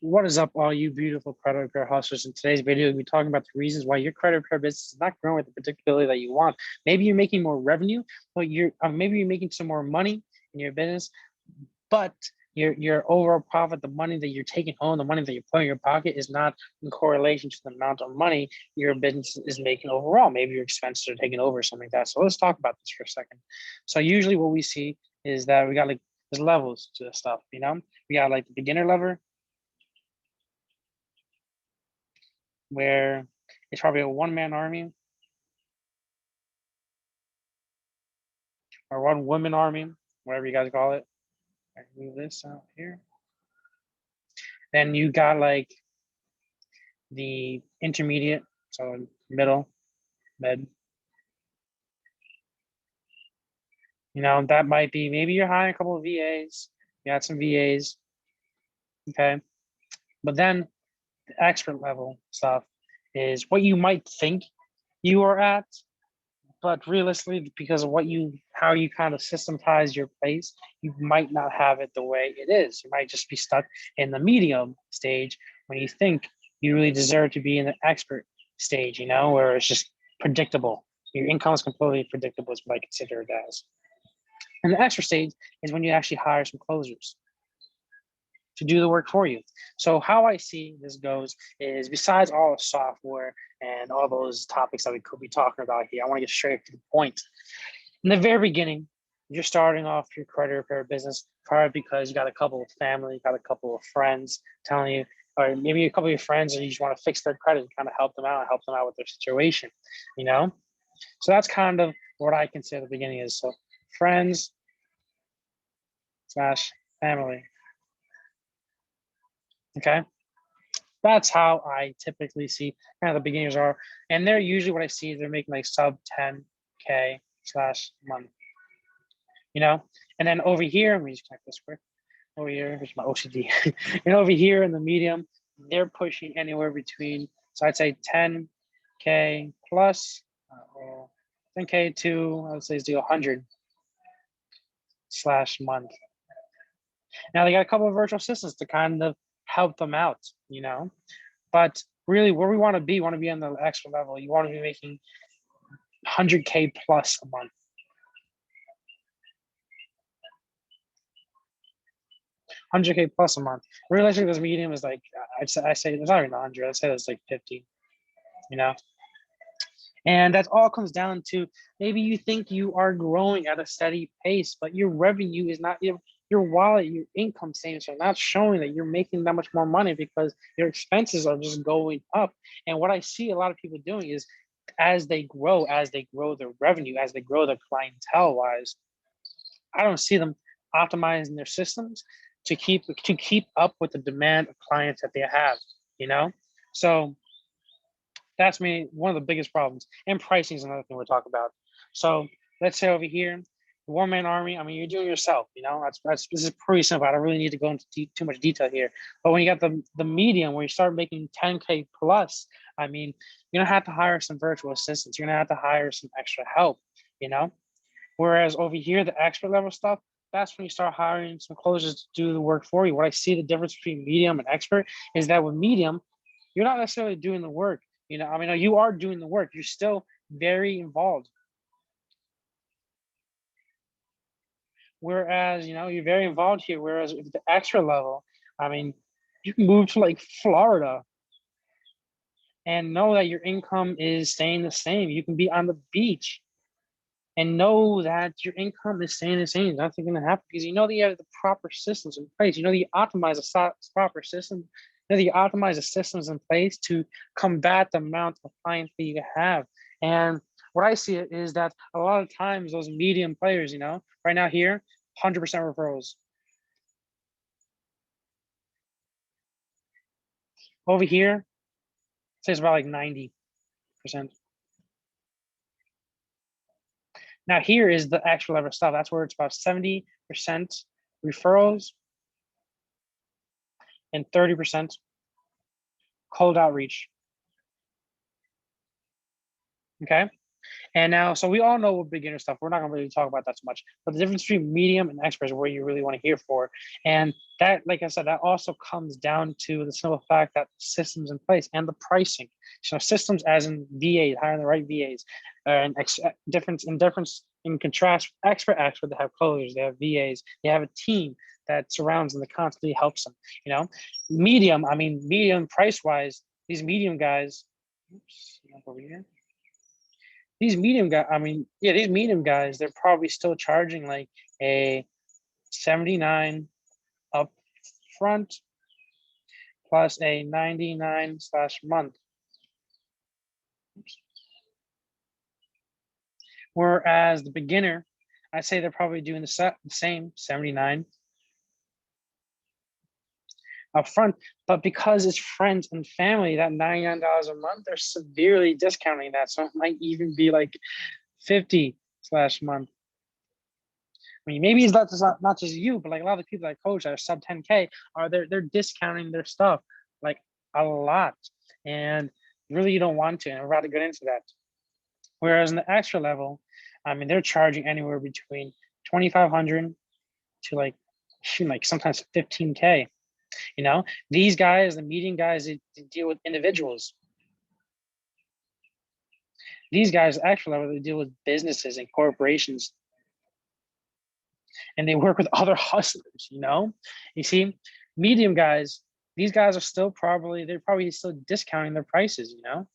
What is up, all you beautiful credit repair hustlers? In today's video, we'll be talking about the reasons why your credit repair business is not growing at the predictability that you want. Maybe you're making more revenue, but maybe you're making some more money in your business, but your overall profit, the money that you're taking home, the money that you're putting in your pocket, is not in correlation to the amount of money your business is making overall. Maybe your expenses are taking over, something like that. So let's talk about this for a second. So usually, what we see is that we got like there's levels to this stuff. We got like the beginner level, where it's probably a one-man army or one woman army, whatever you guys call it. I move this out here. Then you got like the intermediate, so middle, mid. That might be maybe you're hiring a couple of VAs. You got some VAs, okay. But then the expert level stuff is what you might think you are at, but realistically, because of how you kind of systematize your place, you might not have it the way it is. You might just be stuck in the medium stage when you think you really deserve to be in the expert stage, where it's just predictable. Your income is completely predictable, is what I consider it as. And the expert stage is when you actually hire some closers to do the work for you. So how I see this goes is, besides all the software and all those topics that we could be talking about here, I want to get straight to the point. In the very beginning, you're starting off your credit repair business probably because you got a couple of family, got a couple of friends telling you, or maybe a couple of your friends, and you just want to fix their credit and kind of help them out with their situation, So that's kind of what I consider the beginning is. So friends / family. Okay, that's how I typically see kind of the beginners are, and they're usually what I see. They're making like sub 10K / month, And then over here, let me just connect this quick. Over here, here's my OCD, and over here in the medium, they're pushing anywhere between. So I'd say 10K plus, 10K to, I would say, 100 / month. Now they got a couple of virtual assistants to kind of help them out, but really where we want to be on the extra level. You want to be making 100K plus a month. 100K plus a month. Realistically, this medium is like, I say it's not even 100. I'd say it's like 50, And that all comes down to, maybe you think you are growing at a steady pace, but your revenue is not, your wallet, your income statements are not showing that you're making that much more money, because your expenses are just going up. And what I see a lot of people doing is, as they grow their revenue, as they grow their clientele wise, I don't see them optimizing their systems to keep up with the demand of clients that they have, So that's one of the biggest problems. And pricing is another thing we're talking about. So let's say over here, the one-man army, you're doing it yourself, this is pretty simple. I don't really need to go into too much detail here. But when you got the medium, where you start making 10K plus, you're gonna have to hire some virtual assistants. You're gonna have to hire some extra help, Whereas over here, the expert level stuff, that's when you start hiring some closers to do the work for you. What I see the difference between medium and expert is that with medium, you're not necessarily doing the work. You are doing the work. You're still very involved. Whereas, you're very involved here. Whereas with the extra level, you can move to like Florida and know that your income is staying the same. You can be on the beach and know that your income is staying the same. Nothing's going to happen, because that you have the proper systems in place. You optimize the proper system. You optimize the systems in place to combat the amount of clients that you have. And what I see is that a lot of times those medium players, right now here, 100% referrals. Over here, it's about like 90%. Now here is the actual level stuff. That's where it's about 70% referrals and 30% cold outreach. Okay. And now, so we all know what beginner stuff. We're not gonna really talk about that so much. But the difference between medium and expert is where you really want to hear for. And that, like I said, that also comes down to the simple fact that systems in place and the pricing. So systems, as in VAs, hiring the right VAs, and difference in contrast with expert, they have closers, they have VAs, they have a team that surrounds them that constantly helps them. You know, medium. I mean, medium price wise, these medium guys. Oops, over here. These medium guys, I mean, yeah, these medium guys, they're probably still charging like a 79 up front plus a 99 slash month. Whereas the beginner, I'd say they're probably doing the same 79 up front, but because it's friends and family, that $99 a month, they're severely discounting that. So it might even be like 50 slash month. I mean, maybe it's not just you, but like a lot of the people that I coach that are sub 10K are they're discounting their stuff like a lot, and really you don't want to, and I'd rather get into that. Whereas in the extra level, I mean, they're charging anywhere between 2,500 to like sometimes 15K. You know, these guys, the median guys, they deal with individuals. These guys, extra level, they deal with businesses and corporations, and they work with other hustlers. You know, you see, medium guys, these guys are still they're probably still discounting their prices. You know,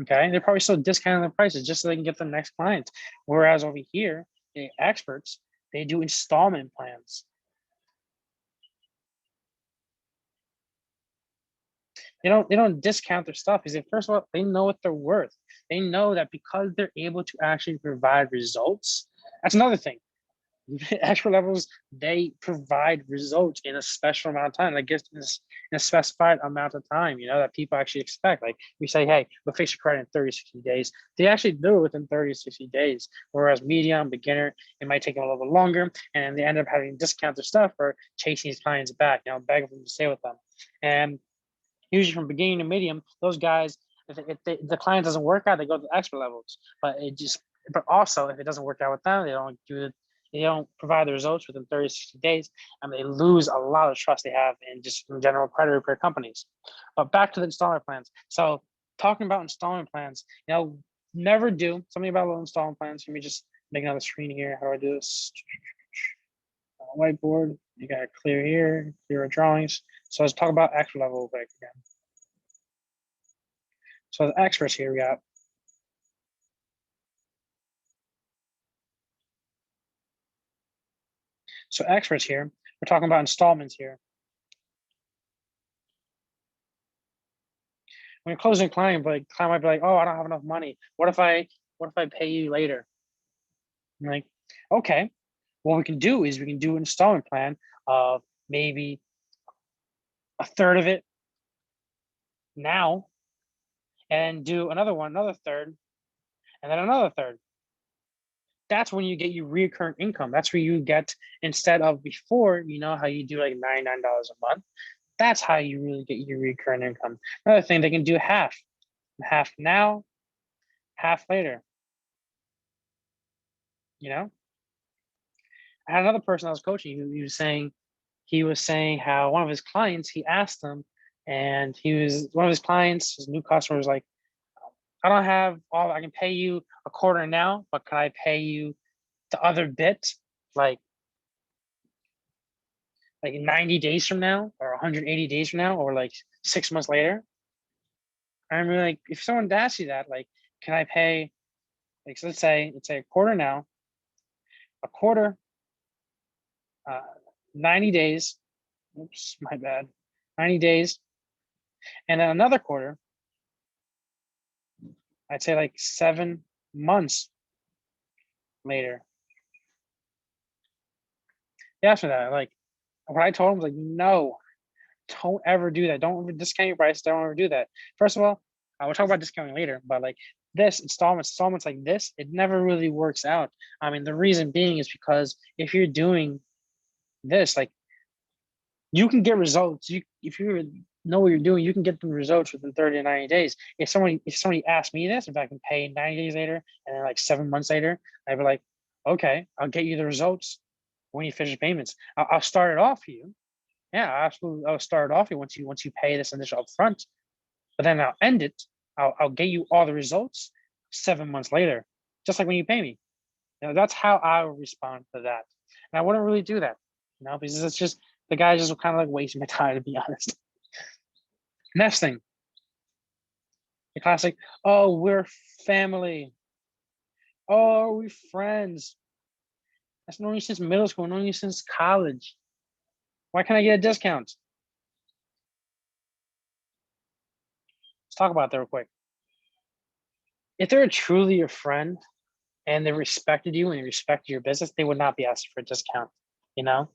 okay, they're probably still discounting their prices just so they can get the next clients. Whereas over here, the experts, they do installment plans. They don't discount their stuff because first of all, they know what they're worth. They know that because they're able to actually provide results. That's another thing. Expert levels, they provide results in a special amount of time. Like in a specified amount of time, you know, that people actually expect. Like we say, hey, we'll fix your credit in 30, 60 days. They actually do it within 30, 60 days. Whereas medium, beginner, it might take them a little bit longer. And they end up having to discount their stuff or chasing these clients back, you know, begging them to stay with them. And usually from beginning to medium, those guys, if the client doesn't work out, they go to the expert levels. But also if it doesn't work out with them, they don't provide the results within 30, 60 days, and they lose a lot of trust they have in just in general credit repair companies. But back to the installment plans. So talking about installment plans, you know, never do something about little installment plans. Let me just make another screen here. How do I do this? Whiteboard. You got to clear here, clear our drawings. So let's talk about expert level back again. So the experts here we got. So experts here, we're talking about installments here. When you're closing a client, but client might be like, oh, I don't have enough money. What if I pay you later? I'm like, okay, what we can do is we can do an installment plan of maybe a third of it now, and do another third, and then another third. That's when you get your recurring income. That's where you get, instead of before, you know, how you do like $99 a month. That's how you really get your recurring income. Another thing, they can do half now, half later. You know, I had another person I was coaching who he was saying how one of his clients, he asked him, and one of his clients, his new customer was like, I don't have all, I can pay you a quarter now, but can I pay you the other bit like 90 days from now, or 180 days from now, or like 6 months later? I'm really like, if someone asks you that, like, can I pay, like, so let's say a quarter now, a quarter, 90 days, oops, my bad, 90 days, and then another quarter, I'd say like 7 months later. After that, like, what I told him was like, no, don't ever do that. Don't ever discount your price. Don't ever do that. First of all, I will talk about discounting later, but like this installments like this, it never really works out. I mean, the reason being is because if you're doing this, like, you can get results. If you're know what you're doing, you can get the results within 30 to 90 days. If somebody asked me this, if I can pay 90 days later and then like 7 months later, I'd be like, okay, I'll get you the results when you finish payments. I'll start it off for you. Yeah, absolutely. I'll start it off for you once you pay this initial upfront, but then I'll end it. I'll get you all the results 7 months later, just like when you pay me. That's how I would respond to that. And I wouldn't really do that, because it's just the guy just kind of like wasting my time, to be honest. Next thing, the classic, oh, we're family. Oh, we're friends. That's known you since middle school, known you since college. Why can't I get a discount? Let's talk about that real quick. If they're truly your friend and they respected you and they respected your business, they would not be asking for a discount.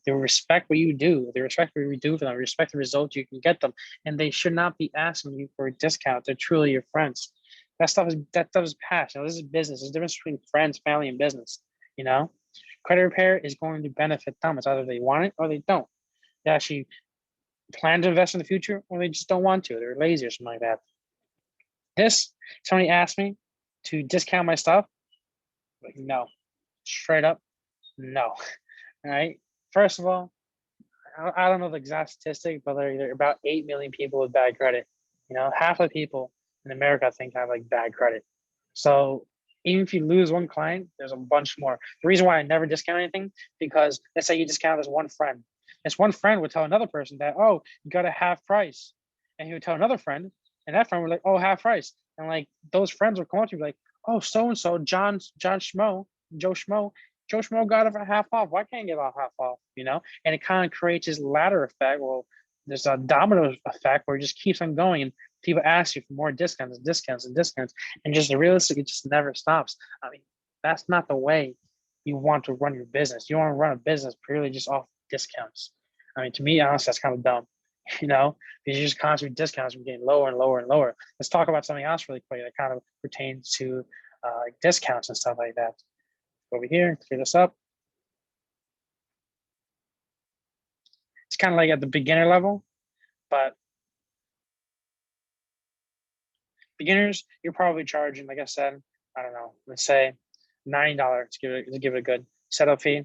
They respect what you do. They respect what you do for them, respect the results you can get them. And they should not be asking you for a discount. They're truly your friends. That stuff is past. This is business. There's a difference between friends, family, and business. Credit repair is going to benefit them. It's either they want it or they don't. They actually plan to invest in the future or they just don't want to. They're lazy or something like that. Somebody asked me to discount my stuff. Like, no, straight up, no. All right. First of all, I don't know the exact statistic, but there are about 8 million people with bad credit. Half of the people in America, I think, have like bad credit. So even if you lose one client, there's a bunch more. The reason why I never discount anything, because let's say you discount this one friend. This one friend would tell another person that, oh, you got a half price. And he would tell another friend, and that friend would like, oh, half price. And like those friends would come up to you like, oh, so-and-so, Joe Schmo got it for half off. Why can't I get off half off? And it kind of creates this ladder effect. Well, there's a domino effect where it just keeps on going, and people ask you for more discounts, and just realistically, it just never stops. I mean, that's not the way you want to run your business. You want to run a business purely just off discounts. I mean, to me, honestly, that's kind of dumb. Because you just constantly discounts from getting lower and lower and lower. Let's talk about something else really quick that kind of pertains to discounts and stuff like that. Over here, clear this up. It's kind of like at the beginner level, but beginners, you're probably charging, like I said, I don't know, let's say $90 to give it a good setup fee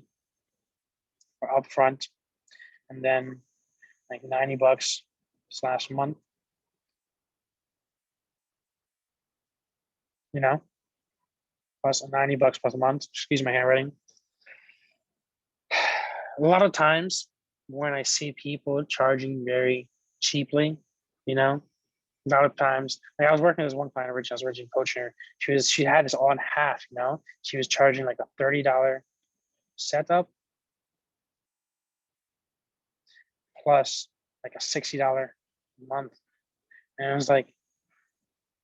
or upfront, and then like $90/month. Plus $90 plus a month. Excuse my handwriting. A lot of times when I see people charging very cheaply, a lot of times, like I was working with this one client originally, I was originally coaching her. She had this all in half, She was charging like a $30 setup plus like a $60 a month. And I was like,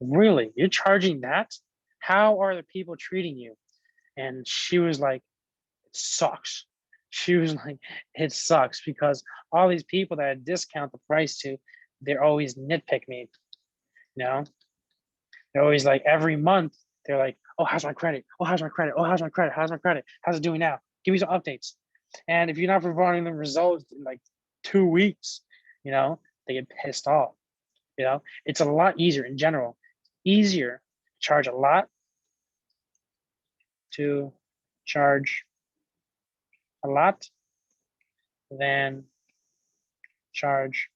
really? You're charging that? How are the people treating you? And she was like, it sucks. She was like, it sucks because all these people that I discount the price to, they're always nitpick me. They're always like every month, they're like, oh, how's my credit? Oh, how's my credit? Oh, how's my credit? How's my credit? How's it doing now? Give me some updates. And if you're not providing them results in like 2 weeks, they get pissed off. It's a lot easier in general. Easier to charge a lot to charge a lot than charge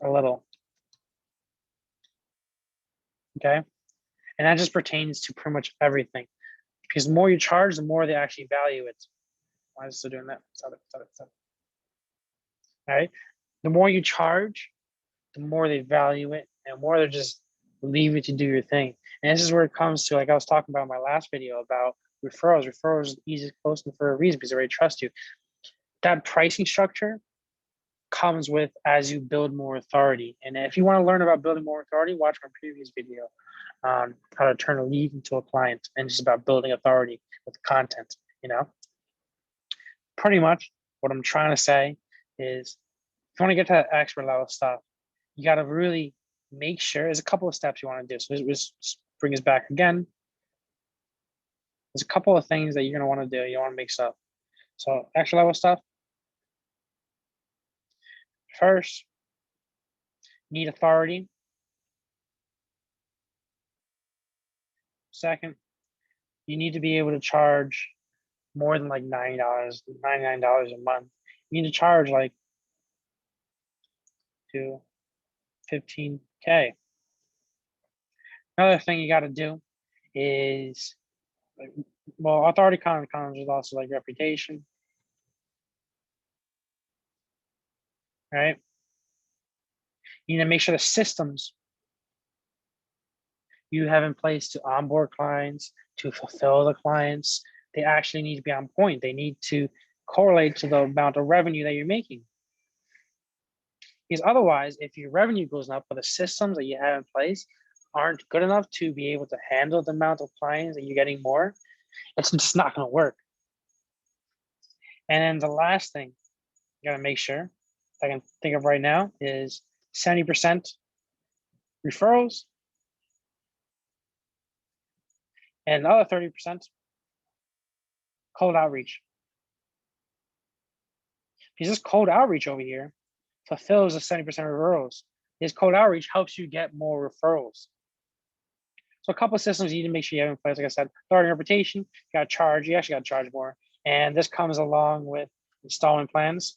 a little. Okay. And that just pertains to pretty much everything. Because the more you charge, the more they actually value it. Why is it still doing that? Stop it. All right. The more you charge, the more they value it, and the more they're just leave you to do your thing. And this is where it comes to, like I was talking about in my last video about referrals. Referrals is the easiest closing for a reason because they already trust you. That pricing structure comes with as you build more authority. And if you want to learn about building more authority, watch my previous video on how to turn a lead into a client and just about building authority with content. Pretty much what I'm trying to say is if you want to get to that expert level stuff, you got to really make sure there's a couple of steps you want to do. So let's bring us back again. There's a couple of things that you're going to want to do. You want to make stuff. So expert level stuff. First, need authority. Second, you need to be able to charge more than like $90, $99 a month. You need to charge like to 15K. Another thing you got to do is, well, authority comes with also like reputation, right? You need to make sure the systems you have in place to onboard clients, to fulfill the clients, they actually need to be on point. They need to correlate to the amount of revenue that you're making. Because otherwise, if your revenue goes up, but the systems that you have in place aren't good enough to be able to handle the amount of clients that you're getting more, it's just not going to work. And then the last thing you got to make sure I can think of right now is 70% referrals and another 30% cold outreach. Because this cold outreach over here fulfills the 70% referrals. This cold outreach helps you get more referrals. So a couple of systems you need to make sure you have in place. Like I said, authority and reputation, you got to charge. You actually got to charge more. And this comes along with installment plans.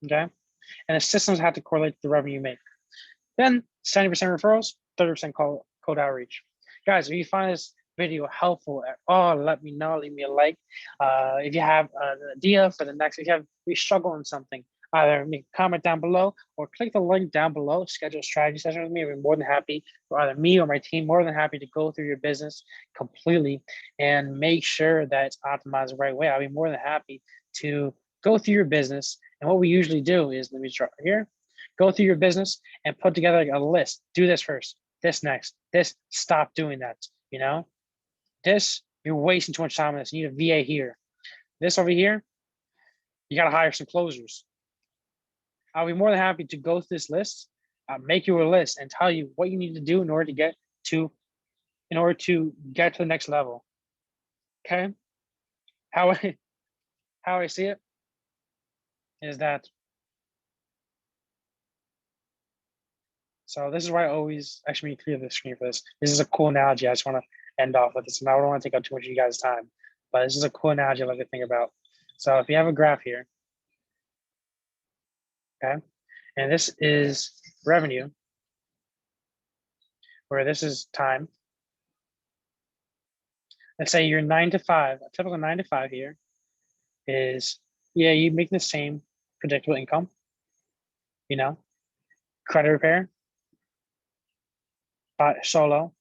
Okay. And the systems have to correlate to the revenue you make. Then 70% referrals, 30% cold outreach. Guys, if you find this video helpful at all, let me know. Leave me a like. If you have an idea for the next, if you struggle in something, either make a comment down below or click the link down below, schedule a strategy session with me. I'll be more than happy, or either me or my team, more than happy to go through your business completely and make sure that it's optimized the right way. I'll be more than happy to go through your business. And what we usually do is, let me start here, go through your business and put together like a list. Do this first, this next, this, stop doing that, you know? This, you're wasting too much time on this. You need a VA here. This over here, you got to hire some closers. I'll be more than happy to go through this list, make you a list and tell you what you need to do in order to get to the next level. Okay? How I see it is that, so this is why I always, actually, let me clear the screen for this. This is a cool analogy. I just want to end off with this. And I don't want to take up too much of you guys' time, but this is a cool analogy I like to think about. So if you have a graph here, okay, and this is revenue, where this is time. Let's say you're 9 to 5, a typical 9 to 5 here is, yeah, you make the same predictable income, you know, credit repair, solo.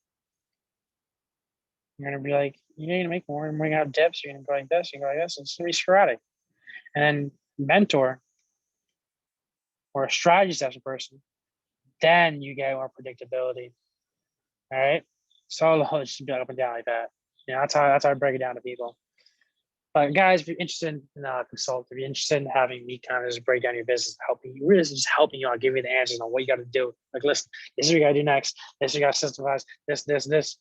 You're gonna be like, you're gonna make more, and we're gonna have dips, you're gonna go like this, you're gonna go like this, it's gonna be sporadic. And then mentor or a strategy session person, then you get more predictability. All right. Solo just be up and down like that. You know, that's how I break it down to people. But guys, if you're interested in consult, if you're interested in having me kind of just break down your business, helping you, really just helping you out, give you the answers on what you got to do. Like, listen, this is what you got to do next. This you got to systematize. This.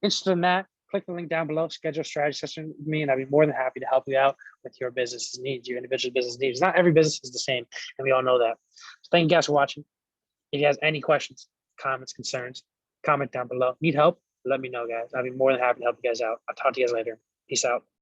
Interested in that? Click the link down below. Schedule a strategy session with me, and I'd be more than happy to help you out with your business needs, your individual business needs. Not every business is the same, and we all know that. So thank you guys for watching. If you guys have any questions, comments, concerns, comment down below. Need help? Let me know, guys. I'd be more than happy to help you guys out. I'll talk to you guys later. Peace out.